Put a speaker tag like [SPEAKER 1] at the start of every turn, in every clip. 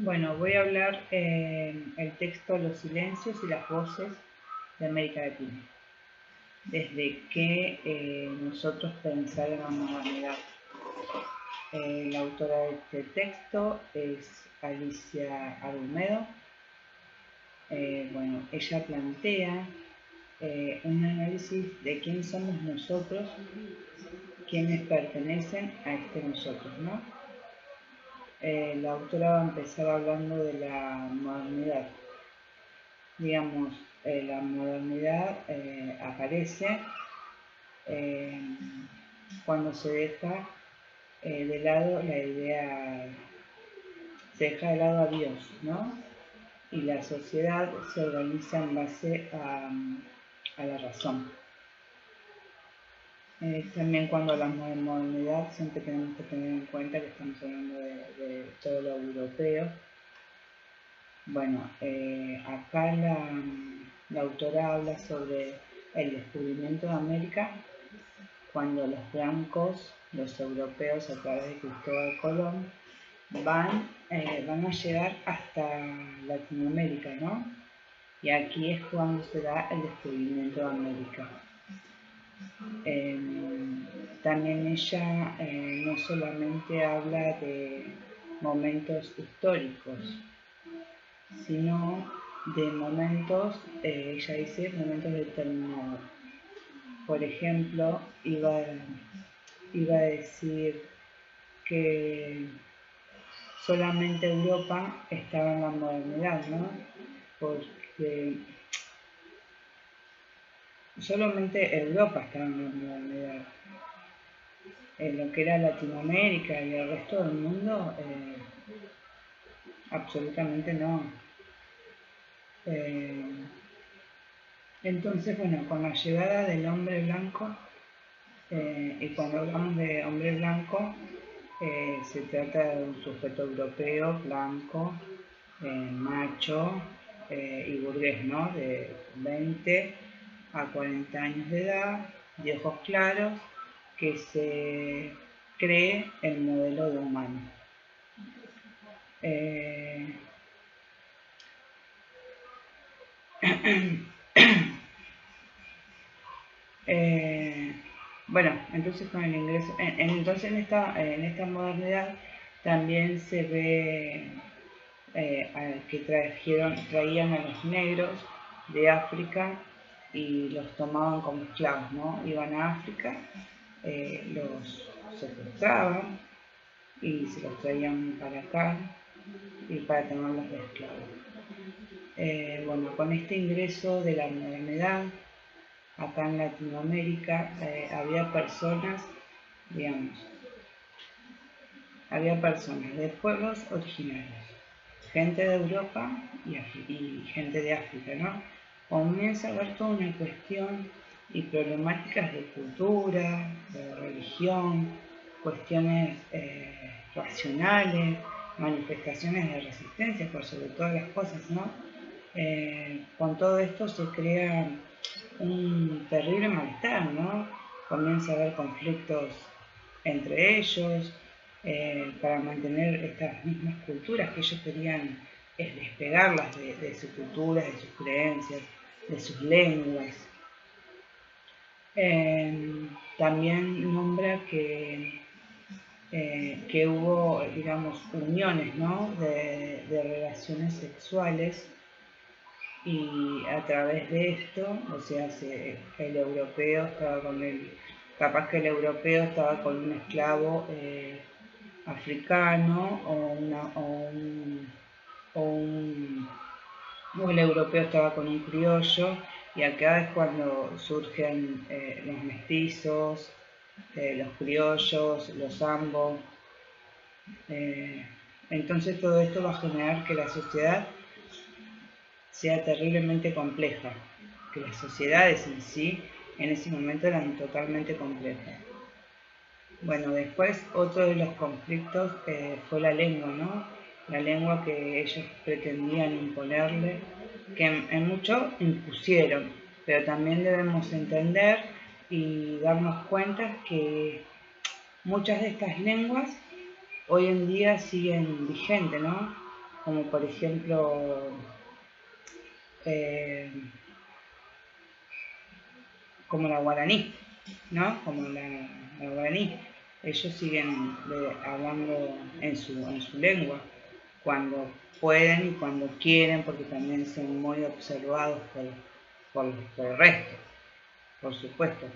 [SPEAKER 1] Bueno, voy a hablar el texto Los silencios y las voces de América Latina, desde que nosotros pensar en la modernidad. La autora de este texto es Alicia Argumedo. Bueno, ella plantea un análisis de quién somos nosotros, quiénes pertenecen a este nosotros, ¿no? La autora va a empezar hablando de la modernidad. Digamos, la modernidad aparece cuando se deja de lado la idea, se deja de lado a Dios, ¿no? Y la sociedad se organiza en base a la razón. También cuando hablamos de modernidad siempre tenemos que tener en cuenta que estamos hablando de todo lo europeo. Bueno, acá la autora habla sobre el descubrimiento de América cuando los blancos, los europeos a través de Cristóbal Colón, van a llegar hasta Latinoamérica, ¿no? Y aquí es cuando se da el descubrimiento de América. También ella no solamente habla de momentos históricos, sino de momentos, ella dice momentos determinados. Por ejemplo, iba a decir que solamente Europa estaba en la modernidad, ¿no? Porque solamente Europa estaba en la modernidad. En lo que era Latinoamérica y el resto del mundo, absolutamente no. Entonces, bueno, con la llegada del hombre blanco, y cuando hablamos de hombre blanco, se trata de un sujeto europeo, blanco, macho y burgués, ¿no? De 20 a 40 años de edad, de ojos claros, que se cree el modelo de humano. Bueno, entonces con el ingreso, entonces en esta modernidad también se ve que traían a los negros de África y los tomaban como esclavos, ¿no? Iban a África, los secuestraban y se los traían para acá y para tenerlos de esclavos. Bueno, con este ingreso de la modernidad, acá en Latinoamérica había personas, digamos, de pueblos originarios, gente de Europa y gente de África, ¿no? Comienza a haber toda una cuestión y problemáticas de cultura, de religión, cuestiones racionales, manifestaciones de resistencia por sobre todas las cosas, ¿no? Con todo esto se crea un terrible malestar, ¿no? Comienza a haber conflictos entre ellos para mantener estas mismas culturas que ellos querían despegarlas de su cultura, de sus creencias, de sus lenguas. También nombra que hubo, digamos, uniones, ¿no? de relaciones sexuales y a través de esto, o sea, el europeo estaba capaz que el europeo estaba con un esclavo africano o el europeo estaba con un criollo, y acá es cuando surgen los mestizos, los criollos, los ambos. Entonces todo esto va a generar que la sociedad sea terriblemente compleja, que las sociedades en sí en ese momento eran totalmente complejas. Bueno, después otro de los conflictos fue la lengua, ¿no? La lengua que ellos pretendían imponerle, que en mucho impusieron, pero también debemos entender y darnos cuenta que muchas de estas lenguas hoy en día siguen vigentes, ¿no? como por ejemplo como la guaraní, ¿no? Como la guaraní. Ellos siguen hablando en su lengua cuando pueden y cuando quieren, porque también son muy observados por el resto, por supuesto.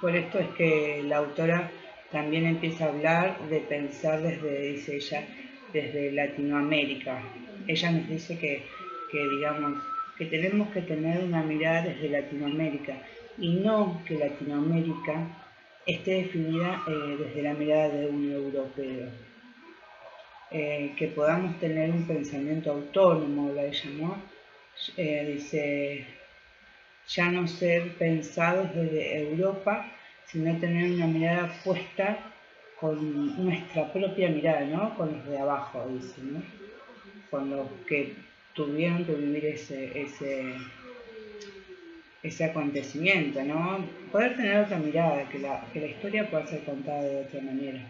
[SPEAKER 1] Por esto es que la autora también empieza a hablar de pensar desde, dice ella, desde Latinoamérica. Ella nos dice que digamos, que tenemos que tener una mirada desde Latinoamérica y no que Latinoamérica esté definida desde la mirada de un europeo. Que podamos tener un pensamiento autónomo, habla ella, ¿no? Dice, ya no ser pensados desde Europa, sino tener una mirada puesta con nuestra propia mirada, ¿no? Con los de abajo, dice, ¿no? Con los que tuvieron que vivir ese acontecimiento, ¿no? Poder tener otra mirada, que la historia pueda ser contada de otra manera.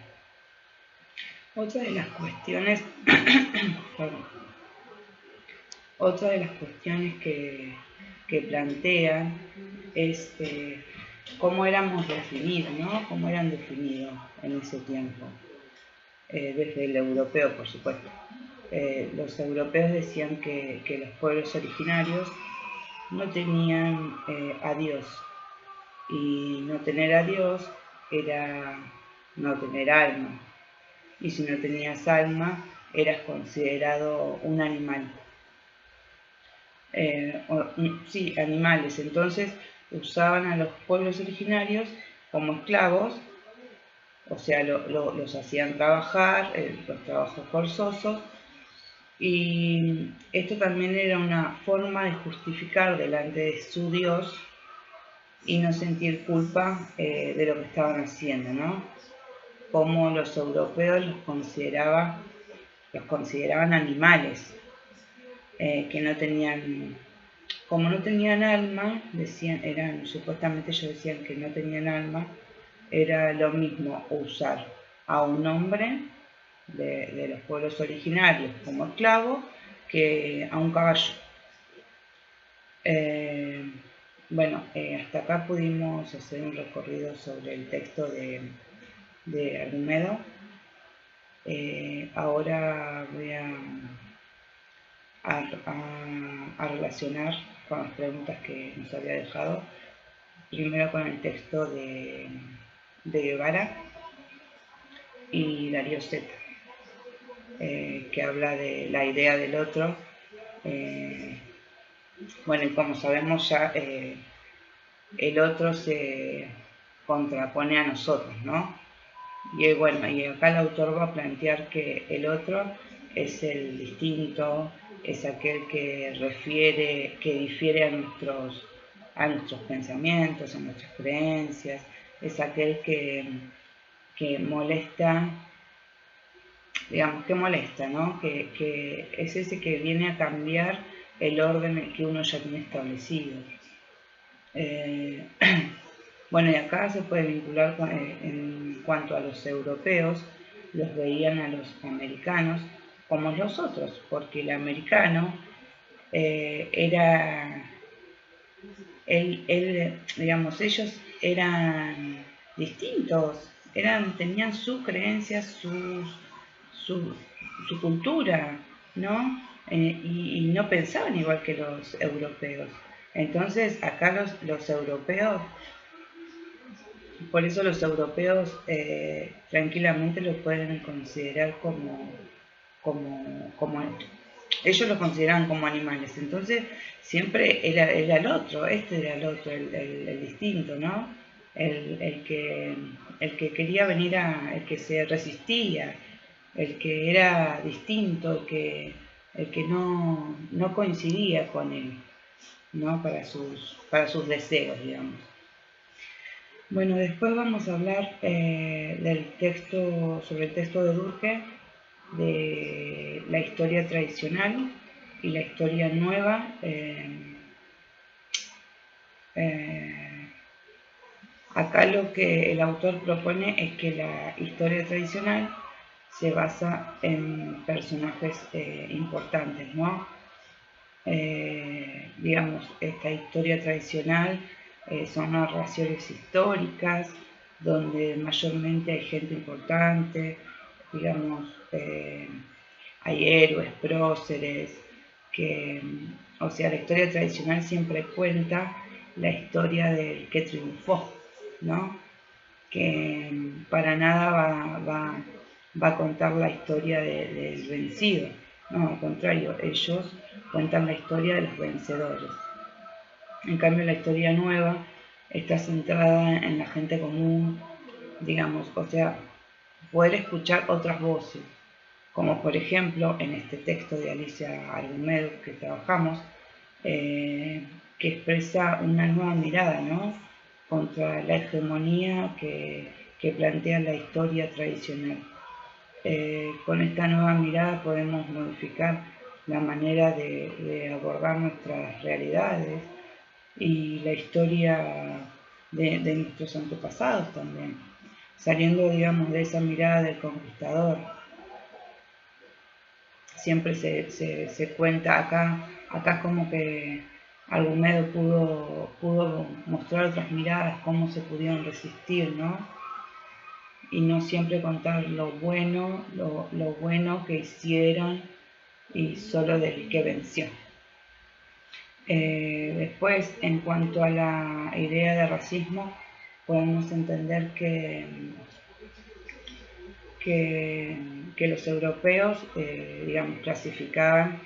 [SPEAKER 1] Otra de las cuestiones, otra de las cuestiones que plantean es cómo éramos definidos, ¿no? Cómo eran definidos en ese tiempo, desde el europeo, por supuesto. Los europeos decían que los pueblos originarios no tenían a Dios, y no tener a Dios era no tener alma, y si no tenías alma eras considerado un animal. Sí, animales. Entonces usaban a los pueblos originarios como esclavos, o sea, los hacían trabajar, los trabajos forzosos, y esto también era una forma de justificar delante de su Dios y no sentir culpa de lo que estaban haciendo, ¿no? Como los europeos los consideraban animales, que no tenían, como no tenían alma, supuestamente ellos decían que no tenían alma, era lo mismo usar a un hombre de los pueblos originarios como esclavo que a un caballo. Bueno, hasta acá pudimos hacer un recorrido sobre el texto de Argumedo. Ahora voy a relacionar con las preguntas que nos había dejado, primero con el texto de Guevara y Darío Zeta, que habla de la idea del otro. Bueno, y como sabemos ya, el otro se contrapone a nosotros, ¿no? Y bueno, y acá el autor va a plantear que el otro es el distinto, es aquel que difiere a nuestros pensamientos, a nuestras creencias, es aquel que molesta, digamos, que molesta, ¿no? Que es ese que viene a cambiar el orden que uno ya tiene establecido. Bueno, y acá se puede vincular en cuanto a los europeos, los veían a los americanos como los otros, porque el americano digamos, ellos eran distintos, tenían sus creencias, su cultura, ¿no? Y no pensaban igual que los europeos. Entonces, acá los europeos, por eso los europeos tranquilamente lo pueden considerar como ellos lo consideraban como animales. Entonces, siempre era el otro, era el otro, el distinto, ¿no? El que quería venir el que se resistía, el que era distinto, el que no coincidía con él, ¿no? Para sus deseos, digamos. Bueno, después vamos a hablar sobre el texto de Durkheim, de la historia tradicional y la historia nueva. Acá lo que el autor propone es que la historia tradicional se basa en personajes importantes, ¿no? Digamos, esta historia tradicional son narraciones históricas donde mayormente hay gente importante, digamos, hay héroes, próceres, o sea, la historia tradicional siempre cuenta la historia del que triunfó, ¿no? Que para nada va a contar la historia del vencido, no, al contrario, ellos cuentan la historia de los vencedores. En cambio, la historia nueva está centrada en la gente común, digamos, o sea, poder escuchar otras voces, como por ejemplo en este texto de Alicia Argumedo que trabajamos, que expresa una nueva mirada, ¿no?, contra la hegemonía que plantea la historia tradicional. Con esta nueva mirada podemos modificar la manera de abordar nuestras realidades y la historia de nuestros antepasados también, saliendo, digamos, de esa mirada del conquistador. Siempre se cuenta acá como que Argumedo pudo mostrar otras miradas, cómo se pudieron resistir, ¿no? Y no siempre contar lo bueno que hicieron y solo del que venció. Después, en cuanto a la idea de racismo, podemos entender que los europeos, digamos, clasificaban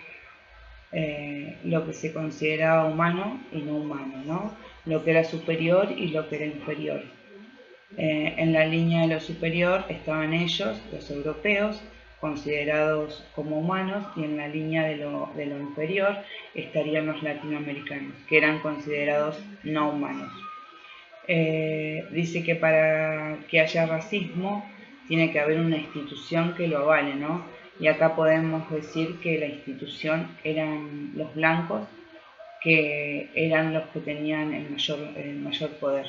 [SPEAKER 1] lo que se consideraba humano y no humano, ¿no? Lo que era superior y lo que era inferior. En la línea de lo superior estaban ellos, los europeos, considerados como humanos, y en la línea de lo inferior estarían los latinoamericanos, que eran considerados no humanos. Dice que para que haya racismo tiene que haber una institución que lo avale, ¿no? Y acá podemos decir que la institución eran los blancos, que eran los que tenían el mayor poder.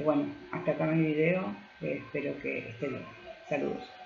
[SPEAKER 1] Bueno, hasta acá mi video, espero que esté bien. Saludos.